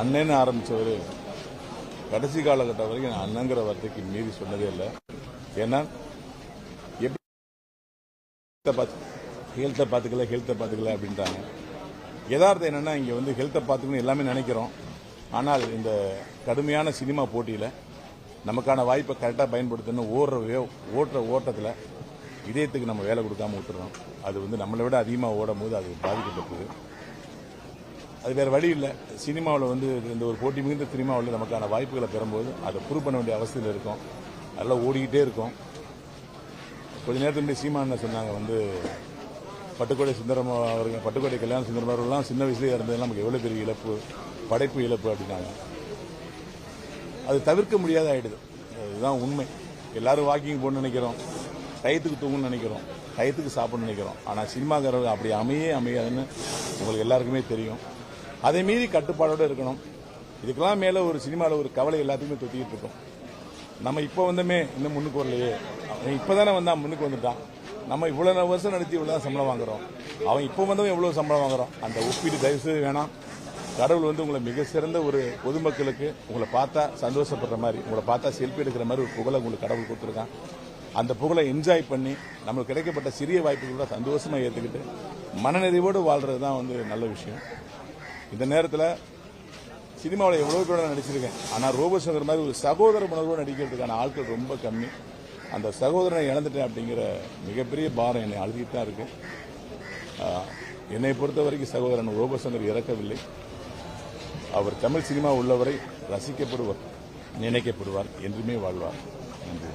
அண்ணன்னு ஆரம்பிச்சவர் கடைசி காலகட்டம் வரைக்கும் நான் அண்ணங்கிற வார்த்தைக்கு மீறி சொன்னதே இல்லை. ஏன்னா ஹெல்த்தை பார்த்துக்கல அப்படின்றாங்க. யதார்த்தம் என்னன்னா இங்க வந்து ஹெல்த்தை பார்த்துக்கணும் எல்லாமே நினைக்கிறோம். ஆனால் இந்த கடுமையான சினிமா போட்டியில் நமக்கான வாய்ப்பை கரெக்டாக பயன்படுத்தணும் ஓட்டுற ஓட்டத்தில் இதயத்துக்கு நம்ம வேலை கொடுக்காம விட்டுறோம். அது வந்து நம்மளை விட அதிகமாக ஓடும் போது அது பாதிக்கப்பட்டது. அது வேற வழி இல்லை. சினிமாவில் வந்து இந்த ஒரு போட்டி மிகுந்த சினிமாவில் நமக்கான வாய்ப்புகளை பெறும்போது அதை ப்ரூவ் பண்ண வேண்டிய அவசியம் இருக்கும். அதெல்லாம் ஓடிக்கிட்டே இருக்கும். கொஞ்ச நேரத்துக்கு முன்னாடி சீமான் சொன்னாங்க வந்து பட்டுக்கோட்டை சுந்தரம் அவர்கள், பட்டுக்கோட்டை கல்யாண சுந்தரம் அவர்கள்லாம் சின்ன வயசுலேயே இருந்தது நமக்கு எவ்வளோ பெரிய இழப்பு, படைப்பு இழப்பு அப்படின்னாங்க. அது தவிர்க்க முடியாத ஆயிடுது. இதுதான் உண்மை. எல்லாரும் வாக்கிங் போகணும்னு நினைக்கிறோம், டயத்துக்கு தூங்கணும்னு நினைக்கிறோம், டயத்துக்கு சாப்பிடணும்னு நினைக்கிறோம். ஆனால் சினிமாக்காரர்கள் அப்படி அமையாதுன்னு உங்களுக்கு எல்லாருக்குமே தெரியும். அதை மீறி கட்டுப்பாடோடு இருக்கணும். இதுக்கெல்லாம் மேலே ஒரு சினிமாவில் ஒரு கவலை எல்லாத்துக்குமே தொத்திக்கிட்டு இருக்கோம். நம்ம இப்போ வந்தமே இன்னும் முன்னுக்கு வரலையே, அவன் இப்போதானே வந்தான் முன்னுக்கு வந்துட்டான். நம்ம இவ்வளோ வருஷம் நடத்தி இவ்வளோ சம்பளம் வாங்குறோம், அவன் இப்போ வந்தவன் எவ்வளோ சம்பளம் வாங்குறோம். அந்த ஒப்பீடு தயவுசெய்து வேணாம். கடவுள் வந்து உங்களை மிக சிறந்த ஒரு பொதுமக்களுக்கு உங்களை பார்த்தா சந்தோஷப்படுற மாதிரி, உங்களை பார்த்தா செல்ஃபி எடுக்கிற மாதிரி ஒரு புகழை உங்களுக்கு கடவுள் கொடுத்துருக்கான். அந்த புகழை என்ஜாய் பண்ணி நம்மளுக்கு கிடைக்கப்பட்ட சிறிய வாய்ப்புகளோட சந்தோஷமாக ஏற்றுக்கிட்டு மனநிறைவோடு வாழ்றது தான் வந்து நல்ல விஷயம். இந்த நேரத்தில் சினிமாவில் எவ்வளோ கூட நடிச்சிருக்கேன். ஆனால் ரோபோசங்கர் மாதிரி ஒரு சகோதர உணர்வோடு நடிக்கிறதுக்கான ஆட்கள் ரொம்ப கம்மி. அந்த சகோதரனை இழந்துட்டேன் அப்படிங்கிற மிகப்பெரிய பாரம் என்னை அழுதிட்டு தான் இருக்கு. என்னை பொறுத்த வரைக்கும் சகோதரன் ரோபோசங்கர் இறக்கவில்லை. அவர் தமிழ் சினிமா உள்ளவரை ரசிக்கப்படுவார், நினைக்கப்படுவார், என்றுமே வாழ்வார். நன்றி.